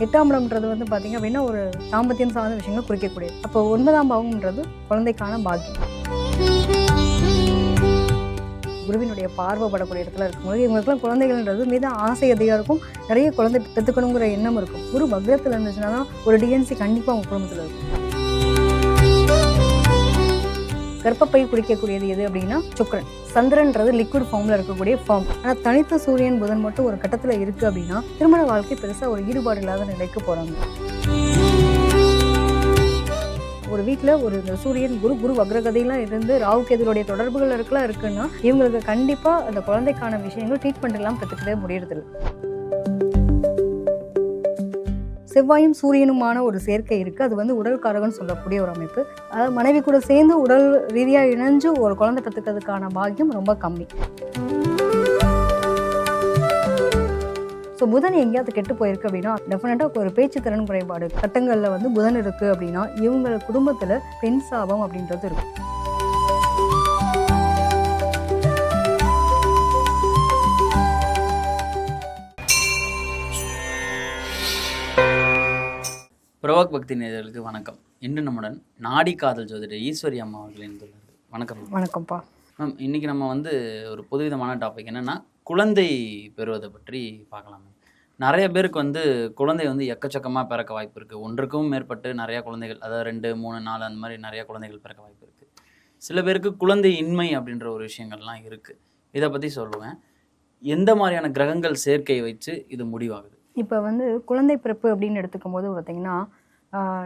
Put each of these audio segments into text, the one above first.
8ஆம் இடம்ன்றது வந்து பார்த்தீங்க அப்படின்னா ஒரு தாம்பத்தியம் சார்ந்த விஷயங்கள் குறிக்கக்கூடியது. அப்போ 9ஆம் பாவம்ன்றது குழந்தைக்கான பாக்கியம். குருவினுடைய பார்வைப்படக்கூடிய இடத்துல இருக்கும்போது இவங்களுக்குலாம் குழந்தைகள்ன்றது மீது ஆசை அதிகம் இருக்கும். நிறைய குழந்தை பெற்றுக்கணுங்கிற எண்ணம் இருக்கும். குரு வக்ரத்தில் இருந்துச்சுன்னா தான் ஒரு டிஎன்சி கண்டிப்பாக அவங்க குடும்பத்தில் இருக்கும். கர்ப்பப்பை குறிக்கக்கூடியது எது அப்படின்னா சுக்கிரன். சந்திரன்றது லிக்விட் ஃபார்ம்ல இருக்கக்கூடிய ஃபார்ம். ஆனால் தனித்த சூரியன் புதன் மட்டும் ஒரு கட்டத்தில் இருக்கு அப்படின்னா திருமண வாழ்க்கை பெருசாக ஒரு ஈடுபாடு இல்லாத நிலைக்கு போறாங்க. ஒரு வீட்டில் ஒரு இந்த சூரியன் குரு வக்ரகதையெல்லாம் இருந்து ராகு கேதுடைய தொடர்புகள் இருக்குன்னா இவங்களுக்கு கண்டிப்பாக அந்த குழந்தைக்கான விஷயங்கள் ட்ரீட்மெண்ட் எல்லாம் பெற்றுக்கவே முடியறதில்லை. செவ்வாயும் சூரியனுமான ஒரு சேர்க்கை இருக்குது. அது வந்து உடல் காரகன்னு சொல்லக்கூடிய ஒரு அமைப்பு. அதாவது மனைவி கூட சேர்ந்து உடல் ரீதியாக இணைஞ்சு ஒரு குழந்தை பெற்றுக்கிறதுக்கான பாக்கியம் ரொம்ப கம்மி. ஸோ புதன் எங்கேயாவது கெட்டு போயிருக்கு அப்படின்னா டெஃபினட்டாக ஒரு பேச்சு திறன் குறைபாடு கட்டங்களில் வந்து புதன் இருக்குது அப்படின்னா இவங்க குடும்பத்தில் பெண் சாபம் அப்படின்றது இருக்கும். பிரவாக் பக்தி நேயர்களுக்கு வணக்கம். இன்று நம்முடன் நாடி காதல் ஜோதிடர் ஈஸ்வரி அம்மா அவர்கள் இணைந்துள்ளார்கள். வணக்கம். வணக்கம்ப்பா. மேம், இன்றைக்கி நம்ம வந்து ஒரு புதுவிதமான டாபிக் என்னென்னா குழந்தை பெறுவதை பற்றி பார்க்கலாம். நிறைய பேருக்கு வந்து குழந்தை வந்து எக்கச்சக்கமாக பிறக்க வாய்ப்பு இருக்குது. ஒன்றுக்கும் மேற்பட்டு நிறையா குழந்தைகள், அதாவது 2, 3, 4 அந்த மாதிரி நிறையா குழந்தைகள் பிறக்க வாய்ப்பு இருக்குது. சில பேருக்கு குழந்தை இன்மை அப்படின்ற ஒரு விஷயங்கள்லாம் இருக்குது. இதை பற்றி சொல்லுவேன். எந்த மாதிரியான கிரகங்கள் சேர்க்கையை வச்சு இது முடிவாகுது? இப்போ வந்து குழந்தை பிறப்பு அப்படின்னு எடுத்துக்கும் போது பார்த்தீங்கன்னா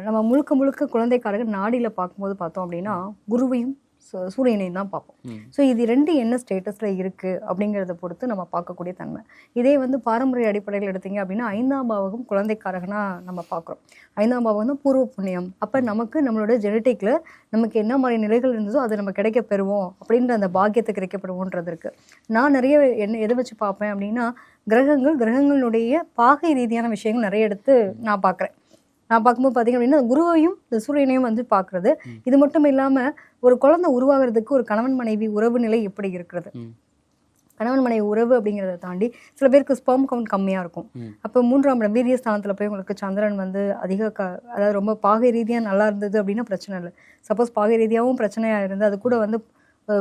நம்ம முழுக்க குழந்தைக்காரர்கள் நாடியில் பார்க்கும்போது பார்த்தோம் அப்படின்னா குருவையும் சூரியனையும் தான் பார்ப்போம். ஸோ இது ரெண்டு என்ன ஸ்டேட்டஸில் இருக்குது அப்படிங்கிறத பொறுத்து நம்ம பார்க்கக்கூடிய தன்மை. இதே வந்து பாரம்பரிய அடிப்படையில் எடுத்தீங்க அப்படின்னா 5ஆம் பாவகம் குழந்தைக்காரகனாக நம்ம பார்க்குறோம். 5ஆம் பாவகம் தான் பூர்வ புண்ணியம். அப்போ நமக்கு நம்மளோட ஜெனட்டிக்கில் நமக்கு என்ன மாதிரி நிலைகள் இருந்ததோ அது நம்ம கிடைக்க பெறுவோம் அப்படின்ற அந்த பாக்கியத்தை கிடைக்கப்படுவோன்றது இருக்குது. நான் நிறைய எதை வச்சு பார்ப்பேன் அப்படின்னா கிரகங்களுடைய பாகை ரீதியான விஷயங்கள் நிறைய எடுத்து நான் பார்க்குறேன். நான் பார்க்கும்போது பார்த்தீங்க அப்படின்னா குருவையும் இந்த சூரியனையும் வந்து பார்க்குறது. இது மட்டும் இல்லாமல் ஒரு குழந்தை உருவாகிறதுக்கு ஒரு கணவன் மனைவி உறவு நிலை எப்படி இருக்கிறது, கணவன் மனைவி உறவு அப்படிங்கிறத தாண்டி சில பேருக்கு ஸ்பெர்ம் கவுண்ட் கம்மியாக இருக்கும். அப்போ 3ஆம் இடம் வீரிய ஸ்தானத்தில் போய் உங்களுக்கு சந்திரன் வந்து அதாவது ரொம்ப பாகை ரீதியாக நல்லா இருந்தது அப்படின்னா பிரச்சனை இல்லை. சப்போஸ் பாகை ரீதியாகவும் பிரச்சனையாக இருந்து அது கூட வந்து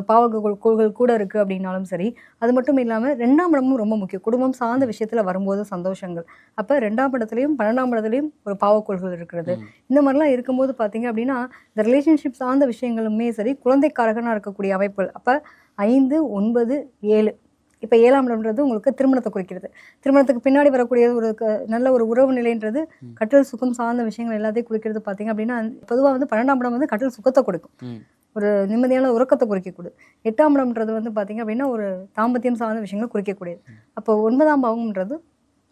பாவகோள்கள் கூட இருக்குது அப்படின்னாலும் சரி. அது மட்டும் இல்லாமல் 2ஆம் இடமும் ரொம்ப முக்கியம். குடும்பம் சார்ந்த விஷயத்தில் வரும்போது சந்தோஷங்கள். அப்போ 2ஆம் இடத்துலையும் 12ஆம் இடத்துலையும் ஒரு பாவக்கோள்கள் இருக்கிறது. இந்த மாதிரிலாம் இருக்கும்போது பார்த்தீங்க அப்படின்னா இந்த ரிலேஷன்ஷிப் சார்ந்த விஷயங்களுமே சரி குழந்தைக்காரகனாக இருக்கக்கூடிய அமைப்புகள். அப்போ 5, 9, 7 இப்போ 7ஆம் இடம்ன்றது உங்களுக்கு திருமணத்தை குறிக்கிறது. திருமணத்துக்கு பின்னாடி வரக்கூடிய ஒரு நல்ல ஒரு உறவு நிலைன்றது கற்றல் சுகம் சார்ந்த விஷயங்கள் எல்லாத்தையும் குறிக்கிறது. பார்த்தீங்க அப்படின்னா பொதுவாக வந்து 12ஆம் இடம் வந்து கற்றல் சுகத்தை கொடுக்கும், ஒரு நிம்மதியான உறக்கத்தை குறிக்கக்கூடியது. 8ஆம் இடம்ன்றது வந்து பார்த்தீங்க அப்படின்னா ஒரு தாம்பத்தியம் சார்ந்த விஷயங்கள் குறிக்கக்கூடியது. அப்போ 9ஆம் பாவம்ன்றது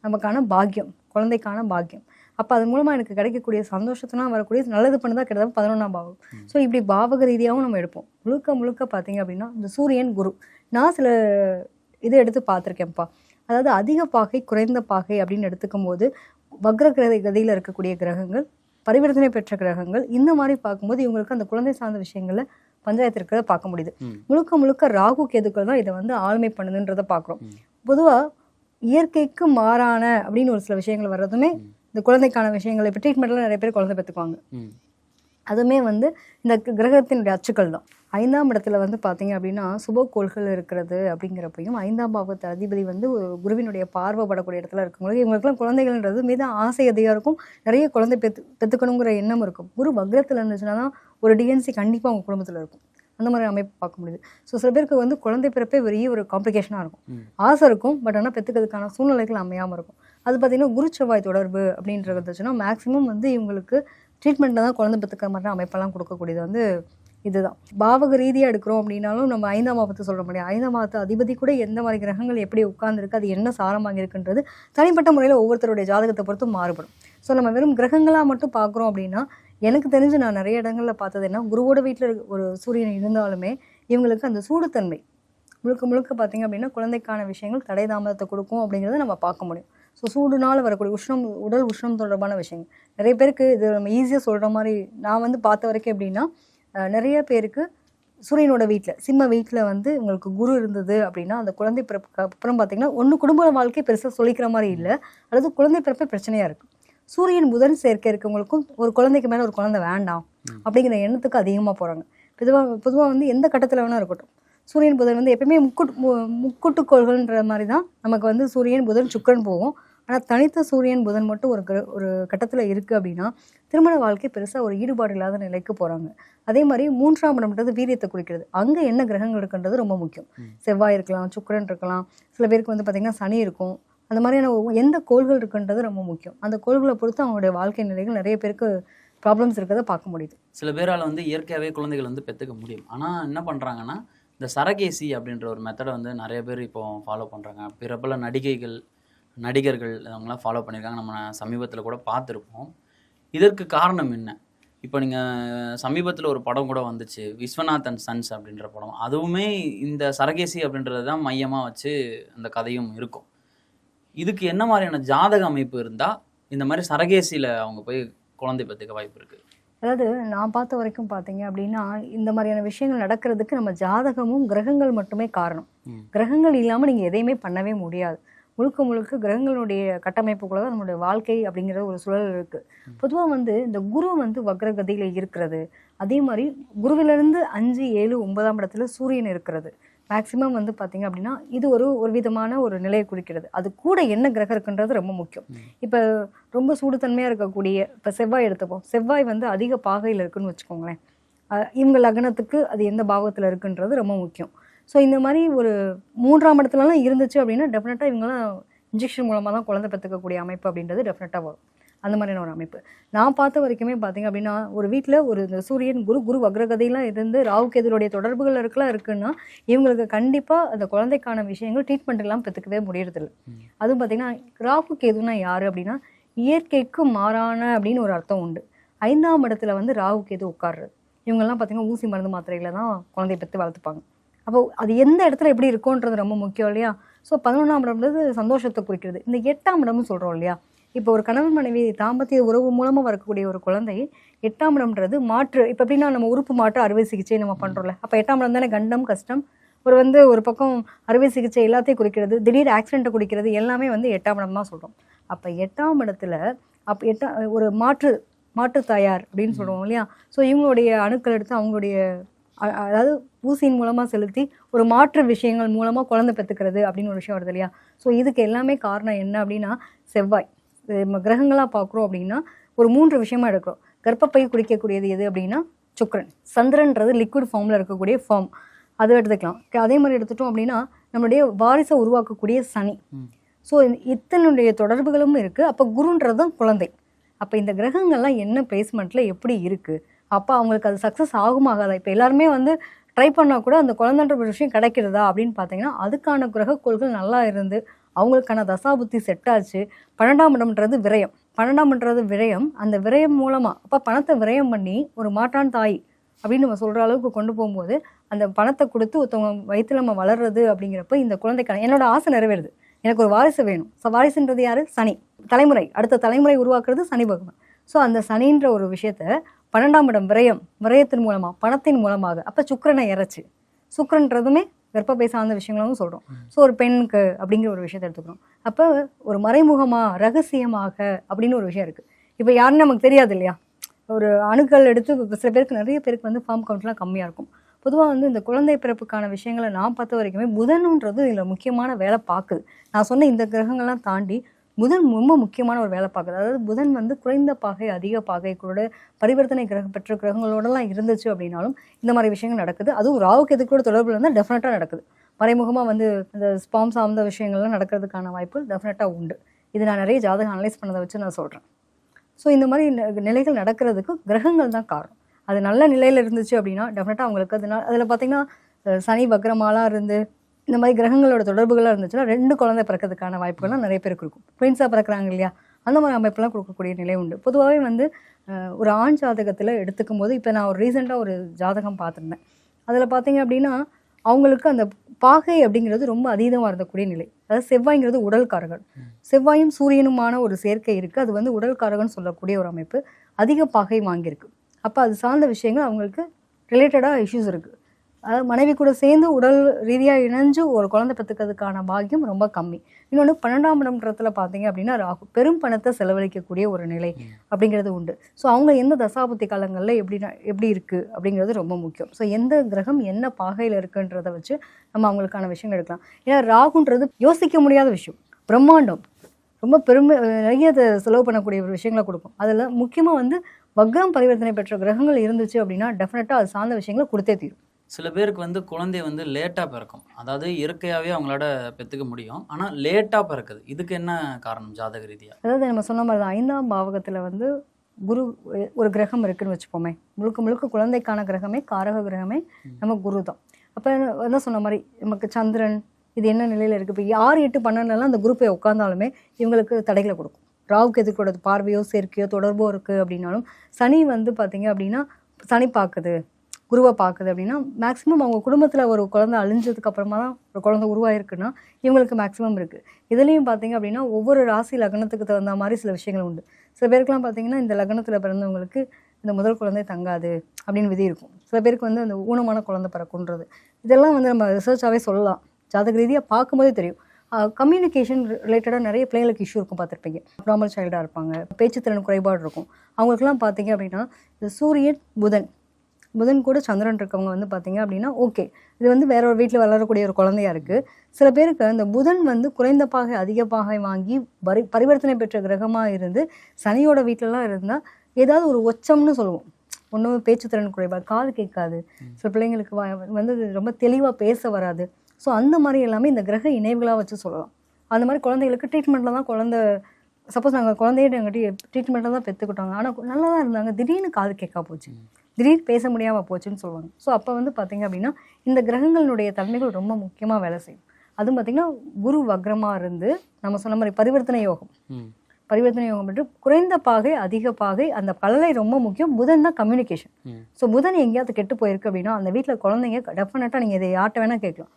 நமக்கான பாக்கியம், குழந்தைக்கான பாக்கியம். அப்போ அது மூலமாக எனக்கு கிடைக்கக்கூடிய சந்தோஷத்தினால் வரக்கூடிய நல்லது பண்ணதான் கிட்டத்தட்ட 11ஆம் பாவம். ஸோ இப்படி பாவக ரீதியாகவும் நம்ம எடுப்போம். முழுக்க பார்த்தீங்க அப்படின்னா இந்த சூரியன் குரு நான் சில இது எடுத்து பார்த்துருக்கேன்ப்பா. அதாவது அதிக பாகை குறைந்த பாகை அப்படின்னு எடுத்துக்கும் போது வக்ர கதியில் இருக்கக்கூடிய கிரகங்கள், பரிவர்த்தனை பெற்ற கிரகங்கள், இந்த மாதிரி பார்க்கும்போது இவங்களுக்கு அந்த குழந்தை சார்ந்த விஷயங்கள்ல பஞ்சாயத்து இருக்கிறத பார்க்க முடியுது. முழுக்க ராகு கேதுக்கள் தான் இதை வந்து ஆளுமை பண்ணுதுன்றதை பார்க்குறோம். பொதுவாக இயற்கைக்கு மாறான அப்படின்னு ஒரு சில விஷயங்கள் வர்றதுமே இந்த குழந்தைக்கான விஷயங்கள். இப்போ ட்ரீட்மெண்ட்லாம் நிறைய பேர் குழந்தை பெற்றுக்குவாங்க. அதுவுமே வந்து இந்த கிரகத்தினுடைய அச்சுக்கள் தான். 5ஆம் இடத்துல வந்து பார்த்தீங்க அப்படின்னா சுபக்கோள்கள் இருக்கிறது அப்படிங்கிறப்பையும் 5ஆம் பாவத்து அதிபதி வந்து குருவினுடைய பார்வைப்படக்கூடிய இடத்துல இருக்கும்போது இவங்களுக்குலாம் குழந்தைகள்ன்றது மீது ஆசை அதிகம் இருக்கும். நிறைய குழந்தை பெற்றுக்கணுங்கிற எண்ணம் இருக்கும். குரு வக்ரத்தில் இருந்துச்சுன்னா தான் ஒரு டிஎன்சி கண்டிப்பாக அவங்க குடும்பத்தில் இருக்கும். அந்த மாதிரி அமைப்பு பார்க்க முடியுது. ஸோ சில பேருக்கு வந்து குழந்தை பிறப்பே பெரிய ஒரு காம்ப்ளிகேஷனாக இருக்கும். ஆசை இருக்கும், பட் ஆனால் பெற்றுக்கிறதுக்கான சூழ்நிலைகள் அமையாமல் இருக்கும். அது பார்த்தீங்கன்னா குரு செவ்வாய் தொடர்பு அப்படின்றது இருந்துச்சுன்னா மேக்ஸிமம் வந்து இவங்களுக்கு ட்ரீட்மெண்ட்டில் தான் குழந்தை பெற்றுக்கிற மாதிரி அமைப்பெல்லாம் கொடுக்கக்கூடியது வந்து இதுதான். பாவக ரீதியாக எடுக்கிறோம் அப்படின்னாலும் நம்ம 5ஆம் பாவத்தை சொல்ல முடியாது. 5ஆம் பாவத்து அதிபதி கூட எந்த மாதிரி கிரகங்கள் எப்படி உட்கார்ந்துருக்கு, அது என்ன சாரமாக இருக்குன்றது தனிப்பட்ட முறையில் ஒவ்வொருத்தருடைய ஜாதகத்தை பொறுத்து மாறுபடும். ஸோ நம்ம வெறும் கிரகங்களாக மட்டும் பார்க்குறோம் அப்படின்னா எனக்கு தெரிஞ்சு நான் நிறைய இடங்களில் பார்த்தது என்ன, குருவோட வீட்டில் ஒரு சூரியன் இருந்தாலுமே இவங்களுக்கு அந்த சூடுத்தன்மை முழுக்க பார்த்தீங்க அப்படின்னா குழந்தைக்கான விஷயங்கள் தடை தாமதத்தை கொடுக்கும் அப்படிங்கிறத நம்ம பார்க்க முடியும். ஸோ சூடுனால் வரக்கூடிய உடல் உஷ்ணம் தொடர்பான விஷயங்கள் நிறைய பேருக்கு இது நம்ம ஈஸியாக சொல்கிற மாதிரி நான் வந்து பார்த்த வரைக்கும் எப்படின்னா நிறைய பேருக்கு சூரியனோட வீட்டில் சிம்ம வீட்டில் வந்து உங்களுக்கு குரு இருந்தது அப்படின்னா அந்த குழந்தை பிறப்புக்கு அப்புறம் பார்த்தீங்கன்னா ஒன்று குடும்ப வாழ்க்கை பெருசாக சொல்லிக்கிற மாதிரி இல்லை, அல்லது குழந்தை பிறப்பே பிரச்சனையாக இருக்குது. சூரியன் புதன் சேர்க்கை இருக்கவங்களுக்கும் ஒரு குழந்தைக்கு மேலே ஒரு குழந்தை வேண்டாம் அப்படிங்கிற எண்ணத்துக்கு அதிகமாக போகிறாங்க. பொதுவாக வந்து எந்த கட்டத்தில் வேணால் இருக்கட்டும், சூரியன் புதன் வந்து எப்பயுமே முக்கூட்டுக்கோள்கள்ன்ற மாதிரி தான் நமக்கு வந்து சூரியன் புதன் சுக்கிரன் போகும். ஆனால் தனித்த சூரியன் புதன் மட்டும் ஒரு கட்டத்தில் இருக்குது அப்படின்னா திருமண வாழ்க்கை பெருசாக ஒரு ஈடுபாடு இல்லாத நிலைக்கு போகிறாங்க. அதே மாதிரி 3ஆம் இடம்ன்றது வீரியத்தை குறிக்கிறது. அங்கே என்ன கிரகங்கள் இருக்குன்றது ரொம்ப முக்கியம். செவ்வாய் இருக்கலாம், சுக்கிரன் இருக்கலாம், சில பேருக்கு வந்து பார்த்திங்கன்னா சனி இருக்கும். அந்த மாதிரியான எந்த கோள்கள் இருக்குன்றது ரொம்ப முக்கியம். அந்த கோள்களை பொறுத்து அவங்களுடைய வாழ்க்கை நிலைகள் நிறைய பேருக்கு ப்ராப்ளம்ஸ் இருக்கிறத பார்க்க முடியுது. சில பேரால் வந்து இயற்கையாகவே குழந்தைகள் வந்து பெற்றுக்க முடியும். ஆனால் என்ன பண்ணுறாங்கன்னா இந்த சரகேசி அப்படின்ற ஒரு மெத்தடை வந்து நிறைய பேர் இப்போ ஃபாலோ பண்ணுறாங்க. பிரபல நடிகர்கள் அவங்களாம் ஃபாலோ பண்ணியிருக்காங்க. நம்ம சமீபத்தில் கூட பார்த்துருப்போம். இதற்கு காரணம் என்ன? இப்போ நீங்கள் சமீபத்தில் ஒரு படம் கூட வந்துச்சு, விஸ்வநாத் அண்ட் சன்ஸ் அப்படின்ற படம். அதுவுமே இந்த சரகேசி அப்படின்றது தான் மையமாக வச்சு அந்த கதையும் இருக்கும். இதுக்கு என்ன மாதிரியான ஜாதக அமைப்பு இருந்தால் இந்த மாதிரி சரகேசியில் அவங்க போய் குழந்தை பெற்றுக்க வாய்ப்பு இருக்குது? அதாவது நான் பார்த்த வரைக்கும் பார்த்தீங்க அப்படின்னா இந்த மாதிரியான விஷயங்கள் நடக்கிறதுக்கு நம்ம ஜாதகமும் கிரகங்கள் மட்டுமே காரணம். கிரகங்கள் இல்லாமல் நீங்கள் எதையுமே பண்ணவே முடியாது. முழுக்க கிரகங்களுடைய கட்டமைப்புக்குள்ள தான் நம்மளுடைய வாழ்க்கை அப்படிங்கிற ஒரு சூழல் இருக்குது. பொதுவாக வந்து இந்த குரு வந்து வக்ரகதியில் இருக்கிறது, அதே மாதிரி குருவிலிருந்து 5, 7, 9ஆம் இடத்துல சூரியன் இருக்கிறது. மேக்சிமம் வந்து பார்த்தீங்க அப்படின்னா இது ஒரு விதமான ஒரு நிலையை குறிக்கிறது. அது கூட என்ன கிரகம் இருக்குன்றது ரொம்ப முக்கியம். இப்போ ரொம்ப சூடுத்தன்மையாக இருக்கக்கூடிய இப்போ செவ்வாய் எடுத்துப்போம். செவ்வாய் வந்து அதிக பாகையில் இருக்குன்னு வச்சுக்கோங்களேன். இவங்க லக்னத்துக்கு அது எந்த பாவத்தில் இருக்குன்றது ரொம்ப முக்கியம். ஸோ இந்த மாதிரி ஒரு 3ஆம் இடத்துலலாம் இருந்துச்சு அப்படின்னா டெஃபினட்டாக இவங்களாம் இன்ஜெக்ஷன் மூலமாக தான் குழந்தை பெற்றுக்கக்கூடிய அமைப்பு அப்படின்றது டெஃபினட்டாக வரும். அந்த மாதிரியான ஒரு அமைப்பு நான் பார்த்த வரைக்குமே பார்த்தீங்க அப்படின்னா ஒரு வீட்டில் ஒரு இந்த சூரியன் குரு வக்ரகதையெல்லாம் இருந்து ராகு கேதுடைய தொடர்புகள் இருக்குன்னா இவங்களுக்கு கண்டிப்பாக அந்த குழந்தைக்கான விஷயங்கள் ட்ரீட்மெண்ட் எல்லாம் பெற்றுக்கவே முடியறதில்லை. அதுவும் பார்த்தீங்கன்னா ராகு கேதுன்னா யார் அப்படின்னா இயற்கைக்கு மாறான அப்படின்னு ஒரு அர்த்தம் உண்டு. 5ஆம் இடத்துல வந்து ராகு கேது உட்கார்றது. இவங்கெல்லாம் பார்த்தீங்கன்னா ஊசி மருந்து மாத்திரைகளை தான் குழந்தைய பெற்று வளர்த்துப்பாங்க. அப்போ அது எந்த இடத்துல எப்படி இருக்கும்ன்றது ரொம்ப முக்கியம் இல்லையா? ஸோ 11ஆம் இடம்ன்றது சந்தோஷத்தை குறிக்கிறது. இந்த 8ஆம் இடம்னு சொல்கிறோம் இல்லையா? இப்போ ஒரு கணவன் மனைவி தாம்பத்திய உறவு மூலமாக வரக்கூடிய ஒரு குழந்தை 8ஆம் இடம்ன்றது மாற்று. இப்போ எப்படின்னா நம்ம உறுப்பு மாற்று அறுவை சிகிச்சை நம்ம பண்ணுறோம்ல, அப்போ 8ஆம் இடம் தானே கண்டம் கஷ்டம். ஒரு பக்கம் அறுவை சிகிச்சை எல்லாத்தையும் குறிக்கிறது, திடீர் ஆக்சிடென்ட்டை குறிக்கிறது, எல்லாமே வந்து 8ஆம் இடம் தான் சொல்கிறோம். அப்போ 8ஆம் இடத்துல ஒரு மாற்று தாயார் அப்படின்னு சொல்லுவோம் இல்லையா? ஸோ இவங்களுடைய அணுக்கள் எடுத்து அவங்களுடைய அதாவது ஊசியின் மூலமாக செலுத்தி ஒரு மாற்று விஷயங்கள் மூலமாக குழந்தை பெற்றுக்கிறது அப்படின்னு ஒரு விஷயம் வருது இல்லையா? ஸோ இதுக்கு எல்லாமே காரணம் என்ன அப்படின்னா செவ்வாய். கிரகங்களாக பார்க்குறோம் அப்படின்னா ஒரு 3 விஷயமா எடுக்கிறோம். கர்ப்பப்பை குறிக்கக்கூடியது எது அப்படின்னா சுக்கிரன். சந்திரன்றது லிக்விட் ஃபார்மில் இருக்கக்கூடிய ஃபார்ம், அதை எடுத்துக்கலாம். அதே மாதிரி எடுத்துட்டோம் அப்படின்னா நம்மளுடைய வாரிசை உருவாக்கக்கூடிய சனி. ஸோ இத்தனுடைய தொடர்புகளும் இருக்குது. அப்போ குருன்றது தான் குழந்தை. அப்போ இந்த கிரகங்கள்லாம் என்ன பிளேஸ்மெண்ட்டில் எப்படி இருக்குது, அப்போ அவங்களுக்கு அது சக்ஸஸ் ஆகுமாகாதா? இப்போ எல்லாருமே வந்து ட்ரை பண்ணால் கூட அந்த குழந்தைன்ற ஒரு விஷயம் கிடைக்கிறதா அப்படின்னு பார்த்தீங்கன்னா அதுக்கான கிரகக்கோள்கள் நல்லா இருந்து அவங்களுக்கான தசாபுத்தி செட் ஆச்சு. 12ஆம் இடம்ன்றது விரயம். 12ஆம் இடம்ன்றது விரயம். அந்த விரயம் மூலமாக அப்போ பணத்தை விரயம் பண்ணி ஒரு மாட்டான் தாய் அப்படின்னு நம்ம சொல்கிற அளவுக்கு கொண்டு போகும்போது அந்த பணத்தை கொடுத்து ஒருத்தவங்க வயிற்றுல நம்ம வளர்றது அப்படிங்கிறப்ப இந்த குழந்தைக்கான என்னோட ஆசை நிறைவேறுது. எனக்கு ஒரு வாரிசு வேணும். ஸோ வாரிசுன்றது யார்? சனி. அடுத்த தலைமுறை உருவாக்குறது சனி பகவான். ஸோ அந்த சனின்ற ஒரு விஷயத்த 12ஆம் இடம் விரயத்தின் மூலமாக பணத்தின் மூலமாக அப்போ சுக்கிரனை இறைச்சி. சுக்கிரன்றதுமே கர்ப்பப்பை சார்ந்த விஷயங்களும் சொல்கிறோம். ஸோ ஒரு பெண்ணுக்கு அப்படிங்கிற ஒரு விஷயத்தை எடுத்துக்கிறோம். அப்போ ஒரு மறைமுகமாக ரகசியமாக அப்படின்னு ஒரு விஷயம் இருக்குது. இப்போ யாருன்னு நமக்கு தெரியாது இல்லையா? ஒரு அணுக்கள் எடுத்து சில பேருக்கு நிறைய பேருக்கு வந்து ஃபார்ம் கவுண்ட்லாம் கம்மியாக இருக்கும். பொதுவாக வந்து இந்த குழந்தை பிறப்புக்கான விஷயங்களை நான் பார்த்த வரைக்குமே புதனுன்றது இதில் முக்கியமான வேலை பார்க்குது. நான் சொன்ன இந்த கிரகங்கள்லாம் தாண்டி புதன் ரொம்ப முக்கியமான ஒரு வேலை பார்க்குது. அதாவது புதன் வந்து குறைந்த பாகை அதிக பாகை கூட பரிவர்த்தனை பெற்ற கிரகங்களோடலாம் இருந்துச்சு அப்படின்னாலும் இந்த மாதிரி விஷயங்கள் நடக்குது. அதுவும் ராகு கேது கூட தொடர்பில் இருந்தால் டெஃபினட்டாக நடக்குது. மறைமுகமாக வந்து இந்த ஸ்பாம் சார்ந்த விஷயங்கள்லாம் நடக்கிறதுக்கான வாய்ப்பு டெஃபினட்டாக உண்டு. இது நான் நிறைய ஜாதகம் அனலைஸ் பண்ணதை வச்சு நான் சொல்கிறேன். ஸோ இந்த மாதிரி நிலைகள் நடக்கிறதுக்கு கிரகங்கள் தான் காரணம். அது நல்ல நிலையில் இருந்துச்சு அப்படின்னா டெஃபினட்டாக அவங்களுக்கு அதில் பார்த்திங்கன்னா சனி வக்ரமாலாம் இருந்து இந்த மாதிரி கிரகங்களோட தொடர்புகளாக இருந்துச்சுன்னா 2 குழந்தை பிறக்கிறதுக்கான வாய்ப்புகள்லாம் நிறைய பேருக்கு இருக்கும். ட்வின்ஸாக பிறக்கிறாங்க இல்லையா? அந்த மாதிரி அமைப்பெல்லாம் கொடுக்கக்கூடிய நிலை உண்டு. பொதுவாகவே வந்து ஒரு ஆண் ஜாதகத்தில் எடுத்துக்கும் போது இப்போ நான் ரீசெண்டாக ஒரு ஜாதகம் பார்த்துருந்தேன். அதில் பார்த்தீங்க அப்படின்னா அவங்களுக்கு அந்த பாகை அப்படிங்கிறது ரொம்ப அதீதமாக இருந்தக்கூடிய நிலை. அதாவது செவ்வாய்ங்கிறது உடல்காரகன். செவ்வாயும் சூரியனுமான ஒரு சேர்க்கை இருக்குது. அது வந்து உடல்காரகன் சொல்லக்கூடிய ஒரு அமைப்பு. அதிக பாகை வாங்கியிருக்கு. அப்போ அது சார்ந்த விஷயங்கள் அவங்களுக்கு ரிலேட்டடாக இஷ்யூஸ் இருக்குது. அதாவது மனைவி கூட சேர்ந்து உடல் ரீதியாக இணைஞ்சு ஒரு குழந்தை பெற்றுக்கிறதுக்கான பாக்கியம் ரொம்ப கம்மி. இன்னொன்று 12ஆம் இடம்ன்றத்துல பார்த்தீங்க அப்படின்னா ராகு பெரும் பணத்தை செலவழிக்கக்கூடிய ஒரு நிலை அப்படிங்கிறது உண்டு. ஸோ அவங்க எந்த தசாபுத்தி காலங்களில் எப்படி இருக்குது அப்படிங்கிறது ரொம்ப முக்கியம். ஸோ எந்த கிரகம் என்ன பாகையில் இருக்குன்றதை வச்சு நம்ம அவங்களுக்கான விஷயங்கள் எடுக்கலாம். ஏன்னா ராகுன்றது யோசிக்க முடியாத விஷயம், பிரம்மாண்டம், ரொம்ப நிறைய செலவு பண்ணக்கூடிய ஒரு விஷயங்களை கொடுக்கும். அதில் முக்கியமாக வந்து வக்ரம் பரிவர்த்தனை பெற்ற கிரகங்கள் இருந்துச்சு அப்படின்னா டெஃபினட்டாக அது சார்ந்த விஷயங்களை கொடுத்தே தீரும். சில பேருக்கு வந்து குழந்தை வந்து லேட்டாக பிறக்கும், அதாவது இயற்கையாகவே அவங்களோட பெற்றுக்க முடியும், ஆனால் லேட்டாக பிறக்குது. இதுக்கு என்ன காரணம் ஜாதக ரீதியாக? அதாவது நம்ம சொன்ன மாதிரி தான் 5ஆம் பாவகத்தில் வந்து குரு ஒரு கிரகம் இருக்குன்னு வச்சுப்போமே, முழுக்க முழுக்க குழந்தைக்கான கிரகமே காரக கிரகமே நம்ம குரு தான். அப்போ என்ன சொன்ன மாதிரி நமக்கு சந்திரன் இது என்ன நிலையில் இருக்குது, இப்போ 6, 8, 12லாம் அந்த குரூப்பை உட்காந்தாலுமே இவங்களுக்கு தடைகளை கொடுக்கும். ராகுக்கு எதிர்க்கூட பார்வையோ சேர்க்கையோ தொடர்போ இருக்குது அப்படின்னாலும், சனி வந்து பார்த்தீங்க அப்படின்னா சனி பார்க்குது குருவை பார்க்குது அப்படின்னா மேக்ஸிமம் அவங்க குடும்பத்தில் ஒரு குழந்தை அழிஞ்சதுக்கு அப்புறமா தான் ஒரு குழந்தை உருவாயிருக்குன்னா இவங்களுக்கு மேக்ஸிமம் இருக்குது. இதுலேயும் பார்த்தீங்க அப்படின்னா ஒவ்வொரு ராசி லக்னத்துக்கு தகுந்த மாதிரி சில விஷயங்கள் உண்டு. சில பேருக்குலாம் பார்த்தீங்கன்னா இந்த லக்னத்தில் பிறந்தவங்களுக்கு இந்த முதல் குழந்தை தங்காது அப்படின்னு விதி இருக்கும். சில பேருக்கு வந்து அந்த ஊனமான குழந்தை பிறக்குன்றது இதெல்லாம் வந்து நம்ம ரிசர்ச்சாகவே சொல்லலாம். ஜாதக ரீதியாக பார்க்கும்போதே தெரியும். கம்யூனிகேஷன் ரிலேட்டடாக நிறைய பிள்ளைங்களுக்கு இஷ்யூ இருக்கும், பார்த்துருப்பீங்க. நார்மல் சைல்டாக இருப்பாங்க, பேச்சுத்திறன் குறைபாடு இருக்கும். அவங்களுக்குலாம் பார்த்தீங்க அப்படின்னா இந்த சூரியன் புதன் கூட சந்திரன் இருக்கவங்க வந்து பார்த்தீங்க அப்படின்னா ஓகே, இது வந்து வேற ஒரு வீட்டில் வளரக்கூடிய ஒரு குழந்தையா இருக்குது. சில பேருக்கு அந்த புதன் வந்து குறைந்த பாகை அதிக பாகை வாங்கி பரிவர்த்தனை பெற்ற கிரகமாக இருந்து சனியோட வீட்டிலலாம் இருந்தால் ஏதாவது ஒரு ஒச்சம்னு சொல்லுவோம். ஒன்றும் பேச்சுத்திறன் குறைபாடு, காது கேட்காது, சில பிள்ளைங்களுக்கு வந்து ரொம்ப தெளிவாக பேச வராது. ஸோ அந்த மாதிரி எல்லாமே இந்த கிரக இணைவுகளாக வச்சு சொல்லலாம். அந்த மாதிரி குழந்தைகளுக்கு ட்ரீட்மெண்ட்டில் தான் குழந்தை சப்போஸ் நாங்கள் குழந்தைய ட்ரீட்மெண்ட்டில் தான் பெற்றுக்கிட்டாங்க, ஆனால் நல்லா தான் இருந்தாங்க, திடீர்னு காது கேட்கா போச்சு, திடீர்னு பேச முடியாமல் போச்சுன்னு சொல்லுவாங்க. ஸோ அப்போ வந்து பார்த்தீங்க அப்படின்னா இந்த கிரகங்களுடைய தன்மைகள் ரொம்ப முக்கியமாக வேலை செய்யும். அதுவும் பார்த்திங்கன்னா குரு வக்ரமாக இருந்து நம்ம சொன்ன மாதிரி பரிவர்த்தனை யோகம் பெற்று குறைந்த பாகை அதிக பாகை அந்த கலலை ரொம்ப முக்கியம். புதன் தான் கம்யூனிகேஷன். ஸோ புதன் எங்கேயாவது கெட்டு போயிருக்கு அப்படின்னா அந்த வீட்டில் குழந்தைங்க டெஃபினட்டாக நீங்கள் இதை யார்கிட்ட வேணால் கேட்கலாம்.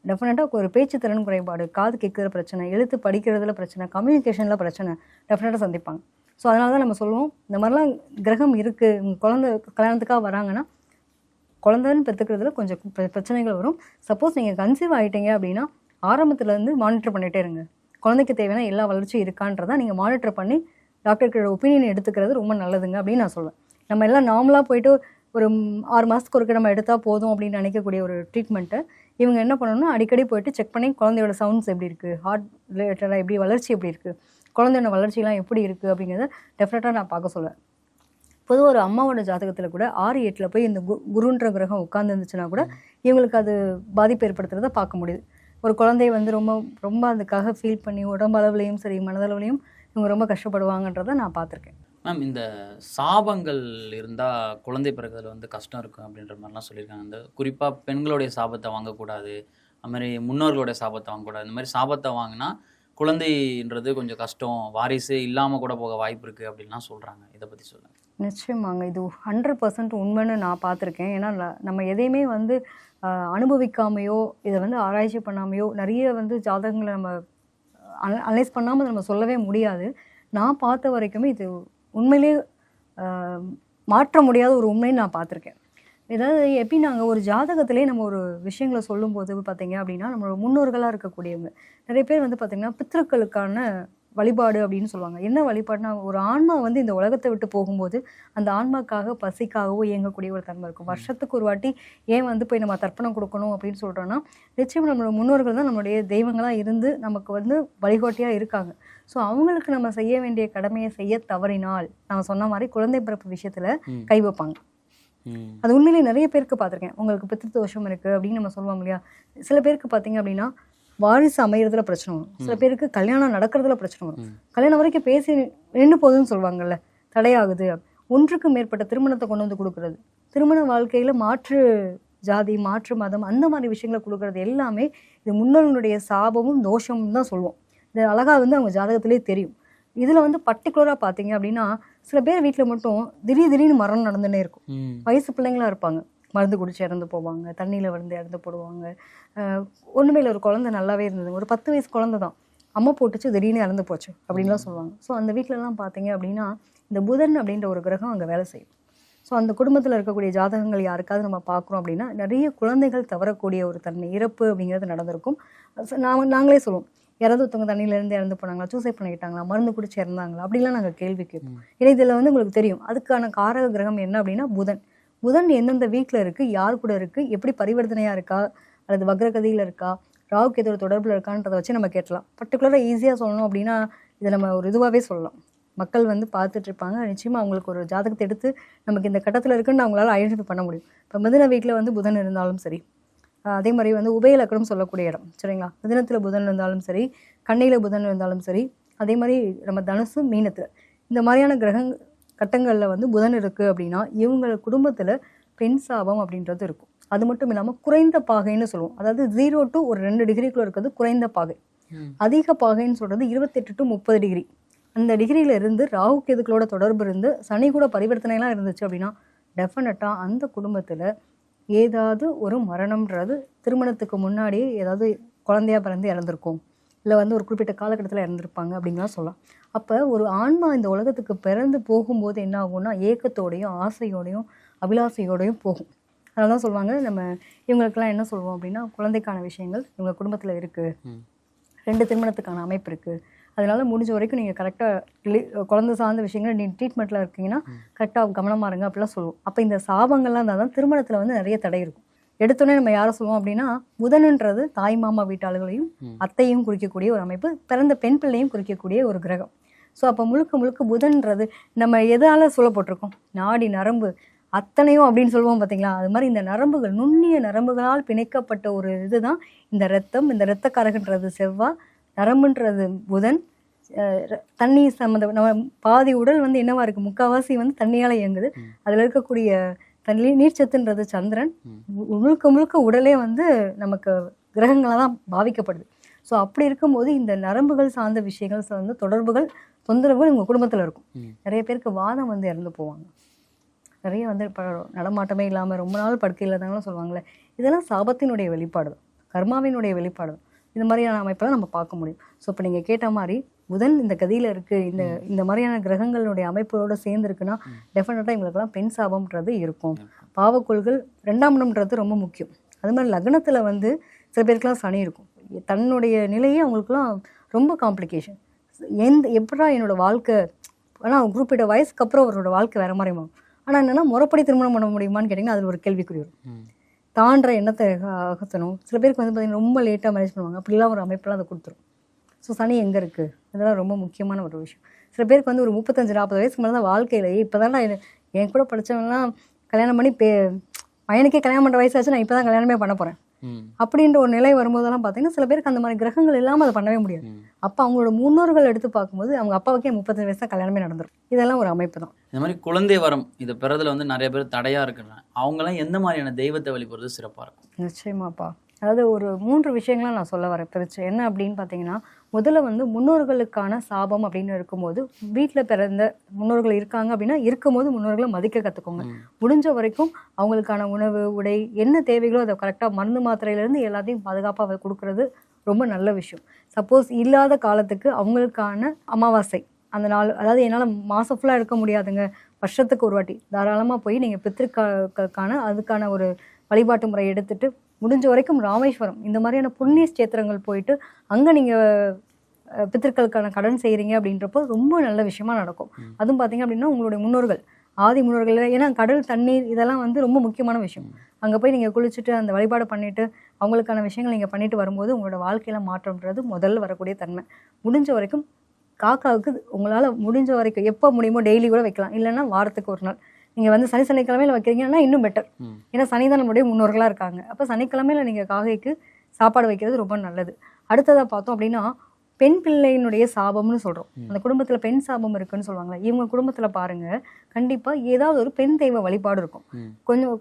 டெஃபினட்டாக ஒரு பேச்சு திறன் குறைபாடு, காது கேட்குற பிரச்சனை, எழுத்து படிக்கிறதுல பிரச்சனை, கம்யூனிகேஷனில் பிரச்சனை டெஃபினட்டாக சந்திப்பாங்க. ஸோ அதனால தான் நம்ம சொல்லுவோம் இந்த மாதிரிலாம் கிரகம் இருக்குது, உங்கள் குழந்தை கல்யாணத்துக்காக வராங்கன்னா குழந்தைன்னு பெற்றுக்கிறதுல கொஞ்சம் பிரச்சனைகள் வரும். சப்போஸ் நீங்கள் கன்சீவ் ஆகிட்டீங்க அப்படின்னா ஆரம்பத்துலேருந்து மானிட்டர் பண்ணிகிட்டே இருங்க. குழந்தைக்கு தேவையான எல்லா வளர்ச்சியும் இருக்கான்றதான் நீங்கள் மானிட்டர் பண்ணி டாக்டர்கிட்ட ஒப்பீனியன் எடுத்துக்கிறது ரொம்ப நல்லதுங்க அப்படின்னு நான் சொல்லுவேன். நம்ம எல்லாம் நார்மலாக போயிட்டு ஒரு 6 மாதத்துக்கு ஒருக்க நம்ம எடுத்தால் போதும் அப்படின்னு நினைக்கக்கூடிய ஒரு ட்ரீட்மெண்ட்டை இவங்க என்ன பண்ணணும்னா அடிக்கடி போயிட்டு செக் பண்ணி குழந்தையோட சவுண்ட்ஸ் எப்படி இருக்குது, ஹார்ட் ரிலேட்டடாக எப்படி, வளர்ச்சி எப்படி இருக்குது, குழந்தையோட வளர்ச்சியெலாம் எப்படி இருக்குது அப்படிங்கிறத டெஃபினட்டாக நான் பார்க்க சொல்லுவேன். பொதுவாக ஒரு அம்மாவோட ஜாதகத்தில் கூட 6, 8 போய் இந்த குருன்ற கிரகம் உட்காந்துருந்துச்சுன்னா கூட இவங்களுக்கு அது பாதிப்பு ஏற்படுத்துறத பார்க்க முடியுது. ஒரு குழந்தைய வந்து ரொம்ப ரொம்ப அதுக்காக ஃபீல் பண்ணி உடம்பளவுலையும் சரி மனதளவுலையும் இவங்க ரொம்ப கஷ்டப்படுவாங்கன்றதை நான் பார்த்துருக்கேன். மேம், இந்த சாபங்கள் இருந்தால் குழந்தை பிறகுதில் வந்து கஷ்டம் இருக்கும் அப்படின்ற மாதிரிலாம் சொல்லியிருக்காங்க. இந்த குறிப்பாக பெண்களுடைய சாபத்தை வாங்கக்கூடாது, அது மாதிரி முன்னோர்களுடைய சாபத்தை வாங்கக்கூடாது, இந்த மாதிரி சாபத்தை வாங்கினா குழந்தைன்றது கொஞ்சம் கஷ்டம், வாரிசு இல்லாமல் கூட போக வாய்ப்பு இருக்குது அப்படின்லாம் சொல்கிறாங்க. இதை பற்றி சொல்லுங்கள். நிச்சயமாங்க, இது 100% உண்மைன்னு நான் பார்த்துருக்கேன். ஏன்னா நம்ம எதையுமே வந்து அனுபவிக்காமையோ இதை வந்து ஆராய்ச்சி பண்ணாமையோ நிறைய வந்து ஜாதகங்களை நம்ம அனலைஸ் பண்ணாமல் நம்ம சொல்லவே முடியாது. நான் பார்த்த வரைக்குமே இது உண்மையிலே மாற்ற முடியாத ஒரு உண்மைன்னு நான் பார்த்துருக்கேன். ஏதாவது எப்படி நாங்கள் ஒரு ஜாதகத்திலே நம்ம ஒரு விஷயங்களை சொல்லும்போது பார்த்தீங்க அப்படின்னா நம்மளோட முன்னோர்களாக இருக்கக்கூடியவங்க நிறைய பேர் வந்து பார்த்திங்கன்னா பித்ருக்களுக்கான வழிபாடு அப்படின்னு சொல்லுவாங்க. என்ன வழிபாடுனா ஒரு ஆன்மா வந்து இந்த உலகத்தை விட்டு போகும்போது அந்த ஆன்மாக்காக பசிக்காகவோ இயங்கக்கூடிய ஒரு தன்மை இருக்கும். வருஷத்துக்கு ஒரு வாட்டி ஏன் வந்து போய் நம்ம தர்ப்பணம் கொடுக்கணும் அப்படின்னு சொல்கிறோன்னா நிச்சயம் நம்மளோட முன்னோர்கள் தான் நம்மளுடைய தெய்வங்களாக இருந்து நமக்கு வந்து வழிகாட்டியாக இருக்காங்க. ஸோ அவங்களுக்கு நம்ம செய்ய வேண்டிய கடமையை செய்ய தவறினால் நம்ம சொன்ன மாதிரி குழந்தை பிறப்பு விஷயத்தில் கை வைப்பாங்க. அது உண்மையிலேயே நிறைய பேருக்கு பார்த்துருக்கேன். உங்களுக்கு பித்ரு தோஷம் இருக்குது அப்படின்னு நம்ம சொல்லுவோம் இல்லையா. சில பேருக்கு பார்த்தீங்க அப்படின்னா வாரிசு அமைகிறதுல பிரச்சனை வரும், சில பேருக்கு கல்யாணம் நடக்கிறதுல பிரச்சனை வரும், கல்யாணம் வரைக்கும் பேசி நின்று போகுதுன்னு சொல்லுவாங்கல்ல, தடையாகுது. ஒன்றுக்கு மேற்பட்ட திருமணத்தை கொண்டு வந்து கொடுக்குறது, திருமண வாழ்க்கையில் மாற்று ஜாதி மாற்று மதம் அந்த மாதிரி விஷயங்களை கொடுக்குறது எல்லாமே இது முன்னோர்களுடைய சாபமும் தோஷமும் தான் சொல்லுவோம். இது அழகாக வந்து அவங்க ஜாதகத்திலே தெரியும். இதில் வந்து பர்டிகுலராக பார்த்தீங்க அப்படின்னா சில பேர் வீட்டில் மட்டும் திடீர்னு மரணம் நடந்துகிட்டே இருக்கும். வயசு பிள்ளைங்களாக இருப்பாங்க, மருந்து குடிச்சு இறந்து போவாங்க, தண்ணியில் விழுந்து இறந்து போடுவாங்க. ஒன்றுமே இல்லை, ஒரு குழந்தை நல்லாவே இருந்தது, ஒரு 10 வயசு குழந்தை தான், அம்மா போட்டுச்சு திடீர்னு இறந்து போச்சு அப்படின்லாம் சொல்லுவாங்க. ஸோ அந்த வீட்டிலலாம் பார்த்தீங்க அப்படின்னா இந்த புதன் அப்படின்ற ஒரு கிரகம் அங்கே வேலை செய்யும். ஸோ அந்த குடும்பத்தில் இருக்கக்கூடிய ஜாதகங்கள் யாருக்காவது நம்ம பார்க்குறோம் அப்படின்னா நிறைய குழந்தைகள் தவறக்கூடிய ஒரு தன்மை, இறப்பு அப்படிங்கிறது நடந்திருக்கும். நாங்களே சொல்லுவோம், யாராவது ஒருத்தவங்க தண்ணியிலேருந்து இறந்து போனாங்களா, சூசைட் பண்ணிக்கிட்டாங்களா, மருந்து குடிச்சு இறந்தாங்களா, அப்படிலாம் நாங்கள் கேள்வி கேட்போம். ஏன்னா இதில் வந்து உங்களுக்கு தெரியும் அதுக்கான காரக கிரகம் என்ன அப்படின்னா புதன். புதன் எந்தெந்த வீட்டில் இருக்குது, யார் கூட இருக்குது, எப்படி பரிவர்த்தனையாக இருக்கா, அல்லது வக்ரகதியில் இருக்கா, ராகுக்கு எதோட தொடர்பில் இருக்கான்றதை வச்சு நம்ம கேட்கலாம். பர்டிகுலராக ஈஸியாக சொல்லணும் அப்படின்னா இதை நம்ம ஒரு இதுவாகவே சொல்லலாம். மக்கள் வந்து பார்த்துட்டு இருப்பாங்க, நிச்சயமாக அவங்களுக்கு ஒரு ஜாதகத்தை எடுத்து நமக்கு இந்த கட்டத்தில் இருக்குன்னு அவங்களால ஐடென்டிஃபை பண்ண முடியும். இப்போ மிதுன வீட்டில் வந்து புதன் இருந்தாலும் சரி, அதே மாதிரி வந்து உபயலக்கணம் சொல்லக்கூடிய இடம் சரிங்களா, மிதுனத்தில் புதன் இருந்தாலும் சரி, கண்ணியில் புதன் இருந்தாலும் சரி, அதே மாதிரி நம்ம தனுசு மீனத்தில் இந்த மாதிரியான கட்டங்களில் வந்து புதன் இருக்குது அப்படின்னா இவங்க குடும்பத்தில் பெண் சாபம் அப்படின்றது இருக்கும். அது மட்டும் இல்லாமல் குறைந்த பாகைன்னு சொல்லுவோம். அதாவது 0 to ஒரு 2 டிகிரிக்குள்ள இருக்கிறது குறைந்த பாகை. அதிக பாகைன்னு சொல்கிறது 28 to 30 டிகிரி. அந்த டிகிரியில் இருந்து ராகு கேதுக்களோட தொடர்பு இருந்து சனி கூட பரிவர்த்தனைலாம் இருந்துச்சு அப்படின்னா டெஃபினட்டாக அந்த குடும்பத்தில் ஏதாவது ஒரு மரணம்ன்றது திருமணத்துக்கு முன்னாடியே ஏதாவது குழந்தையா பிறந்து இறந்துருக்கும், இல்லை வந்து ஒரு குறிப்பிட்ட காலகட்டத்தில் இறந்துருப்பாங்க அப்படின்லாம் சொல்லலாம். அப்போ ஒரு ஆன்மா இந்த உலகத்துக்கு பிறந்து போகும்போது என்ன ஆகும்னா ஏக்கத்தோடையும் ஆசையோடையும் அபிலாசையோடையும் போகும். அதனால தான் சொல்லுவாங்க, நம்ம இவங்களுக்கெல்லாம் என்ன சொல்லுவோம் அப்படின்னா குழந்தைக்கான விஷயங்கள் இவங்க குடும்பத்தில் இருக்குது, 2 திருமணத்துக்கான அமைப்பு இருக்குது, அதனால முடிஞ்ச வரைக்கும் நீங்கள் கரெக்டாக குழந்தை சார்ந்த விஷயங்கள் நீங்கள் ட்ரீட்மெண்ட்டில் இருக்கீங்கன்னா கரெக்டாக கவனமாக இருங்க அப்படிலாம் சொல்லுவோம். அப்போ இந்த சாபங்கள்லாம் இருந்தால் தான் திருமணத்தில் வந்து நிறைய தடை இருக்கும். எடுத்தோடனே நம்ம யாரை சொல்லுவோம் அப்படின்னா புதன்ன்றது தாய் மாமா வீட்டாளர்களையும் அத்தையும் குறிக்கக்கூடிய ஒரு அமைப்பு, பிறந்த பெண் பிள்ளையும் குறிக்கக்கூடிய ஒரு கிரகம். ஸோ அப்போ முழுக்க முழுக்க புதன்றது நம்ம எதால் சொல்லப்பட்டிருக்கோம், நாடி நரம்பு அத்தனையும் அப்படின்னு சொல்லுவோம் பார்த்தீங்களா, அது மாதிரி இந்த நரம்புகள் நுண்ணிய நரம்புகளால் பிணைக்கப்பட்ட ஒரு இதுதான் இந்த ரத்தம். இந்த இரத்தக்காரகன்றது செவ்வாய், நரம்புன்றது புதன், தண்ணி சம்மந்த நம்ம பாதி உடல் வந்து என்னவா இருக்குது, முக்கால்வாசி வந்து தண்ணியால் இயங்குது. அதில் இருக்கக்கூடிய தண்ணி நீர்ச்சத்துன்றது சந்திரன். முழுக்க முழுக்க உடலே வந்து நமக்கு கிரகங்களாக தான் பாவிக்கப்படுது. ஸோ அப்படி இருக்கும்போது இந்த நரம்புகள் சார்ந்த விஷயங்கள் சார்ந்த தொடர்புகள் தொந்தரவுகள் உங்கள் குடும்பத்தில் இருக்கும். நிறைய பேருக்கு வாதம் வந்து இறந்து போவாங்க, நிறைய வந்து நடமாட்டமே இல்லாமல் ரொம்ப நாள் படுக்கையில் இருந்தாங்களும் சொல்லுவாங்களே, இதெல்லாம் சாபத்தினுடைய வெளிப்பாடு தான், கர்மாவினுடைய வெளிப்பாடு தான். இந்த மாதிரியான அமைப்பெல்லாம் நம்ம பார்க்க முடியும். ஸோ இப்போ நீங்கள் கேட்ட மாதிரி புதன் இந்த கதியில் இருக்குது, இந்த மாதிரியான கிரகங்களுடைய அமைப்போடு சேர்ந்துருக்குன்னா டெஃபினட்டாக இவங்களுக்கெல்லாம் பெண் சாபம்ன்றது இருக்கும். பாவக்கோள்கள் 2ஆம் இடம்ன்றது ரொம்ப முக்கியம். அது மாதிரி லக்னத்தில் வந்து சில பேருக்குலாம் சனி இருக்கும், தன்னுடைய நிலையே அவங்களுக்குலாம் ரொம்ப காம்ப்ளிகேஷன். எப்படா என்னோடய வாழ்க்கை, ஆனால் குறிப்பிட்ட வயசுக்கு அப்புறம் அவரோட வாழ்க்கை வேறு மாதிரி மாறும். ஆனால் என்னென்னா முறைப்படி திருமணம் பண்ண முடியுமான்னு கேட்டிங்கன்னா அதில் ஒரு கேள்விக்குறி வரும். தாண்ட எண்ணத்தை அகற்றணும். சில பேருக்கு வந்து பார்த்திங்கன்னா ரொம்ப லேட்டாக மேரேஜ் பண்ணுவாங்க, அப்படிலாம் ஒரு அமைப்பெல்லாம் அதை கொடுத்துரும். ஸோ சனி எங்கே இருக்குது, இதெல்லாம் ரொம்ப முக்கியமான ஒரு விஷயம். சில பேருக்கு வந்து ஒரு 35-40 வயசுக்கு மேலே தான் வாழ்க்கையில் இப்போ தான் என் கூட படித்தவங்கலாம் கல்யாணம் பண்ணி பையனுக்கே கல்யாணம் பண்ணுற வயசாச்சு, நான் இப்போ தான் கல்யாணமே பண்ண போகிறேன் அப்படின்ற ஒரு நிலை வரும்போதெல்லாம் பார்த்தீங்கன்னா சில பேருக்கு அந்த மாதிரி கிரகங்கள் இல்லாமல் அதை பண்ணவே முடியாது. அப்போ அவங்களோட முன்னோர்கள் எடுத்து பார்க்கும்போது அவங்க அப்பாவுக்கே 35 வயசு தான் கல்யாணமே நடந்துடும். இதெல்லாம் ஒரு அமைப்பு தான். இந்த மாதிரி குழந்தை வரம் இது பிறதுல வந்து நிறைய பேர் தடையாக இருக்குங்க, அவங்களாம் எந்த மாதிரியான தெய்வத்தை வழிபடுறது சிறப்பாக இருக்கும்? நிச்சயமாப்பா, அதாவது ஒரு 3 விஷயங்களை நான் சொல்ல வரேன் பிரிச்சு. என்ன அப்படின்னு பார்த்தீங்கன்னா, முதல்ல வந்து முன்னோர்களுக்கான சாபம் அப்படின்னு இருக்கும்போது வீட்டில் பிறந்த முன்னோர்கள் இருக்காங்க அப்படின்னா இருக்கும்போது முன்னோர்களை மதிக்க கற்றுக்கோங்க. முடிஞ்ச வரைக்கும் அவங்களுக்கான உணவு உடை என்ன தேவைகளோ அதை கரெக்டாக மருந்து மாத்திரையிலேருந்து எல்லாத்தையும் பாதுகாப்பாக கொடுக்கறது ரொம்ப நல்ல விஷயம். சப்போஸ் இல்லாத காலத்துக்கு அவங்களுக்கான அமாவாசை அந்த நாள், அதாவது என்னால் மாதம் ஃபுல்லாக இருக்க முடியாதுங்க, வருஷத்துக்கு ஒரு வாட்டி தாராளமாக போய் நீங்கள் பித்திருக்களுக்கான அதுக்கான ஒரு வழிபாட்டு முறை எடுத்துகிட்டு முடிஞ்ச வரைக்கும் ராமேஸ்வரம் இந்த மாதிரியான புண்ணிய ஸ்தேத்திரங்கள் போயிட்டு அங்கே நீங்கள் பித்திருக்களுக்கான கடன் செய்கிறீங்க அப்படின்றப்போ ரொம்ப நல்ல விஷயமா நடக்கும். அதுவும் பார்த்தீங்க அப்படின்னா உங்களுடைய முன்னோர்கள் ஆதி முன்னோர்கள், ஏன்னா கடல் தண்ணீர் இதெல்லாம் வந்து ரொம்ப முக்கியமான விஷயம். அங்கே போய் நீங்கள் குளிச்சுட்டு அந்த வழிபாடு பண்ணிவிட்டு அவங்களுக்கான விஷயங்கள் நீங்கள் பண்ணிட்டு வரும்போது உங்களோட வாழ்க்கையில் மாற்றம்ன்றது முதல்ல வரக்கூடிய தன்மை. முடிஞ்ச வரைக்கும் காக்காவுக்கு உங்களால் முடிஞ்ச வரைக்கும் எப்போ முடியுமோ டெய்லி கூட வைக்கலாம், இல்லைன்னா வாரத்துக்கு ஒரு நாள் நீங்கள் வந்து சனிக்கிழமையில் வைக்கிறீங்கன்னா இன்னும் பெட்டர். ஏன்னா சனி தான் நம்மளுடைய முன்னோர்களாக இருக்காங்க. அப்போ சனிக்கிழமையில் நீங்கள் காகைக்கு சாப்பாடு வைக்கிறது ரொம்ப நல்லது. அடுத்ததாக பார்த்தோம் அப்படின்னா பெண் பிள்ளையினுடைய சாபம்னு சொல்கிறோம். அந்த குடும்பத்தில் பெண் சாபம் இருக்குன்னு சொல்லுவாங்களே, இவங்க குடும்பத்தில் பாருங்கள் கண்டிப்பாக ஏதாவது ஒரு பெண் தெய்வ வழிபாடு இருக்கும்.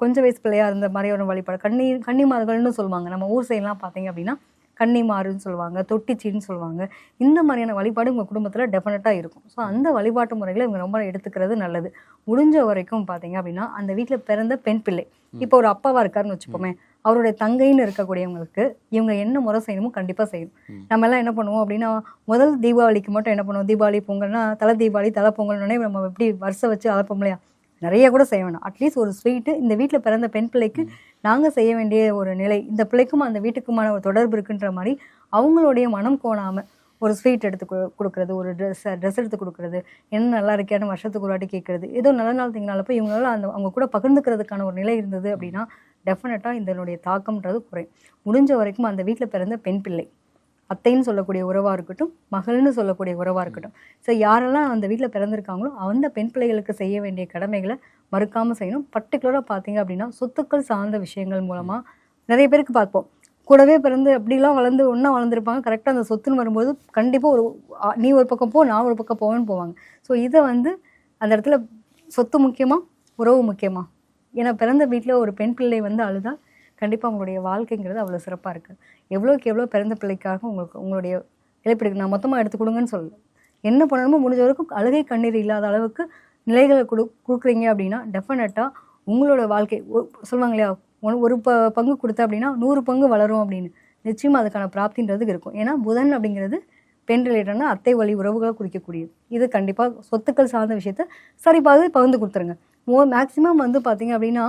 கொஞ்சம் வயசு பிள்ளையாக இருந்த மாதிரியான வழிபாடு, கன்னிமார்கள்னு சொல்லுவாங்க. நம்ம ஊர் சைட்லாம் பார்த்தீங்க அப்படின்னா கன்னிமாருன்னு சொல்லுவாங்க, தொட்டிச்சின்னு சொல்லுவாங்க. இந்த மாதிரியான வழிபாடு உங்கள் குடும்பத்தில் டெஃபினட்டாக இருக்கும். ஸோ அந்த வழிபாட்டு முறைகளை இவங்க ரொம்ப எடுத்துக்கிறது நல்லது. முடிஞ்ச வரைக்கும் பார்த்தீங்க அப்படின்னா அந்த வீட்டில் பிறந்த பெண் பிள்ளை, இப்போ ஒரு அப்பாவாக இருக்காருன்னு வச்சுப்போமே, அவருடைய தங்கைன்னு இருக்கக்கூடியவங்களுக்கு இவங்க என்ன முறை செய்யணுமோ கண்டிப்பாக செய்யணும். நம்ம எல்லாம் என்ன பண்ணுவோம் அப்படின்னா முதல் தீபாவளிக்கு மட்டும் என்ன பண்ணுவோம், தீபாவளி பொங்கல்னா தலை தீபாவளி தலை பொங்கல்னே நம்ம எப்படி வருஷம் வச்சு அழைப்போம் இல்லையா, நிறைய கூட செய்ய வேணாம், அட்லீஸ்ட் ஒரு ஸ்வீட்டு இந்த வீட்டில் பிறந்த பெண் பிள்ளைக்கு நாங்கள் செய்ய வேண்டிய ஒரு நிலை, இந்த பிள்ளைக்கும் அந்த வீட்டுக்குமான ஒரு தொடர்பு இருக்குன்ற மாதிரி அவங்களுடைய மனம் கோணாமல் ஒரு ஸ்வீட் எடுத்து கொடுக்குறது, ஒரு ட்ரெஸ் எடுத்து கொடுக்குறது, என்ன நல்லா இருக்கியான்னு வருஷத்துக்கு ஒரு வாட்டி கேட்குறது, ஏதோ நல்ல நாள் திங்கனால போய் இவங்களால அவங்க கூட பகிர்ந்துக்கிறதுக்கான ஒரு நிலை இருந்தது அப்படின்னா டெஃபினட்டாக இதனுடைய தாக்கம்ன்றது குறையும். முடிஞ்ச வரைக்கும் அந்த வீட்டில் பிறந்த பெண் பிள்ளை, அத்தைன்னு சொல்லக்கூடிய உறவாக இருக்கட்டும், மகள்னு சொல்லக்கூடிய உறவாக இருக்கட்டும், ஸோ யாரெல்லாம் அந்த வீட்டில் பிறந்திருக்காங்களோ அந்த பெண் பிள்ளைகளுக்கு செய்ய வேண்டிய கடமைகளை மறுக்காமல் செய்யணும். பர்டிகுலராக பார்த்தீங்க அப்படின்னா சொத்துக்கள் சார்ந்த விஷயங்கள் மூலமாக நிறைய பேருக்கு பார்ப்போம், கூடவே பிறந்து அப்படிலாம் வளர்ந்து ஒன்றா வளர்ந்துருப்பாங்க, கரெக்டாக அந்த சொத்துன்னு வரும்போது கண்டிப்பாக நீ ஒரு பக்கம் போ, நான் ஒரு பக்கம் போவேன்னு போவாங்க. ஸோ இதை அந்த இடத்துல சொத்து முக்கியமா, உறவு முக்கியமா? ஏன்னா பிறந்த வீட்டில் ஒரு பெண் பிள்ளை அழுதால் கண்டிப்பாக உங்களுடைய வாழ்க்கைங்கிறது அவ்வளோ சிறப்பாக இருக்குது. எவ்வளோக்கு எவ்வளோ பிறந்த பிள்ளைக்காக உங்களுடைய இழப்பீடுக்கு நான் மொத்தமாக எடுத்து கொடுங்கன்னு சொல்லல, என்ன பண்ணணுமோ முடிஞ்ச வரைக்கும் அழுகை கண்ணீர் இல்லாத அளவுக்கு நிலைகளை கொடுக்குறீங்க அப்படின்னா டெஃபினட்டாக உங்களோட வாழ்க்கை சொல்லுவாங்க இல்லையா, ஒரு பங்கு கொடுத்த அப்படின்னா 100 பங்கு வளரும் அப்படின்னு. நிச்சயமாக அதுக்கான பிராப்தின்றது இருக்கும். ஏன்னா புதன் அப்படிங்கிறது பெண் ரிலேட்டட்னா அத்தை வழி உறவுகளை குறிக்கக்கூடியது. இது கண்டிப்பாக சொத்துக்கள் சார்ந்த விஷயத்த சரிபாக பகிர்ந்து கொடுத்துருங்க. மேக்ஸிமம் பார்த்தீங்க அப்படின்னா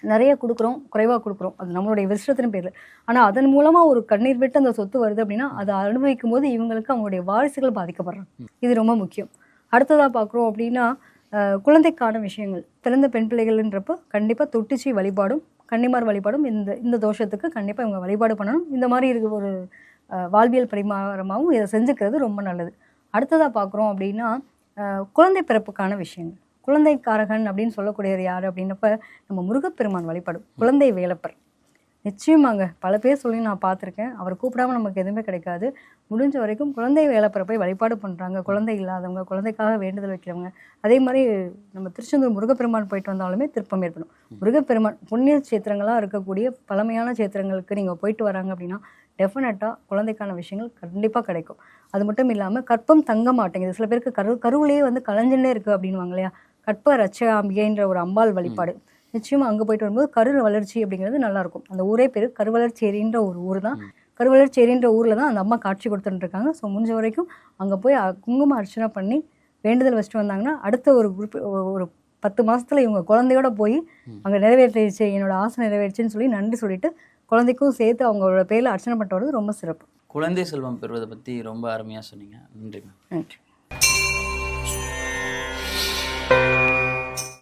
நிறைய கொடுக்குறோம், குறைவாக கொடுக்குறோம், அது நம்மளுடைய விருஷத்தின் பேரில். ஆனால் அதன் மூலமாக ஒரு கண்ணீர் விட்டு அந்த சொத்து வருது அப்படின்னா அதை அனுபவிக்கும் போது இவங்களுக்கு அவங்களுடைய வாரிசுகள் பாதிக்கப்படுறாங்க. இது ரொம்ப முக்கியம். அடுத்ததாக பார்க்குறோம் அப்படின்னா குழந்தைக்கான விஷயங்கள், பிறந்த பெண் பிள்ளைகள்ன்றப்போ கண்டிப்பாக தொட்டிச்சி வழிபாடும் கன்னிமார் வழிபாடும் இந்த தோஷத்துக்கு கண்டிப்பாக இவங்க வழிபாடு பண்ணணும். இந்த மாதிரி இருக்க ஒரு வாழ்வியல் பரிமாறமாகவும் இதை செஞ்சுக்கிறது ரொம்ப நல்லது. அடுத்ததாக பார்க்குறோம் அப்படின்னா குழந்தை பிறப்புக்கான விஷயங்கள். குழந்தைக்காரகன் அப்படின்னு சொல்லக்கூடியவர் யார் அப்படின்னப்ப நம்ம முருகப்பெருமான் வழிபாடு, குழந்தை வேலப்பர். நிச்சயமாங்க பல பேர் சொல்லி நான் பார்த்துருக்கேன், அவர் கூப்பிடாமல் நமக்கு எதுவுமே கிடைக்காது. முடிஞ்ச வரைக்கும் குழந்தை வேலப்பரை போய் வழிபாடு பண்ணுறாங்க, குழந்தை இல்லாதவங்க, குழந்தைக்காக வேண்டுதல் வைக்கிறவங்க. அதே மாதிரி நம்ம திருச்செந்தூர் முருகப்பெருமான் போயிட்டு வந்தாலுமே திருப்பம் ஏற்படும். முருகப்பெருமான் புண்ணிய சேத்திரங்களாக இருக்கக்கூடிய பழமையான சேத்திரங்களுக்கு நீங்கள் போயிட்டு வராங்க அப்படின்னா டெஃபினட்டாக குழந்தைக்கான விஷயங்கள் கண்டிப்பாக கிடைக்கும். அது மட்டும் இல்லாமல் கற்பம் தங்க மாட்டேங்குது, சில பேருக்கு கருவிலேயே கலைஞ்சுன்னே இருக்குது அப்படின்வாங்க இல்லையா, கற்ப ரட்சகாம்பிகைன்ற ஒரு அம்பாள் வழிபாடு. நிச்சயமாக அங்கே போயிட்டு வரும்போது கரு வளர்ச்சி அப்படிங்கிறது நல்லாயிருக்கும். அந்த ஊரே பேர் கருவளர்ச்சேரின்ற ஒரு ஊர் தான். கருவளர்ச்சேரின்ற ஊரில் தான் அந்த அம்மா காட்சி கொடுத்துட்டு இருக்காங்க. ஸோ முடிஞ்ச வரைக்கும் அங்கே போய் குங்கும அர்ச்சனை பண்ணி வேண்டுதல் வச்சுட்டு வந்தாங்கன்னா அடுத்த ஒரு குரூப் ஒரு 10 மாதத்தில் இவங்க குழந்தையோட போய் அங்கே நிறைவேற்றிடுச்சு, என்னோட ஆசை நிறைவேற்றுன்னு சொல்லி நன்றி சொல்லிட்டு குழந்தைக்கும் சேர்த்து அவங்களோட பேரில் அர்ச்சனை பண்ணிட்டு வர்றது ரொம்ப சிறப்பு. குழந்தை செல்வம் பெறுவதை பற்றி ரொம்ப அருமையாக சொன்னீங்க. நன்றி. நன்றி.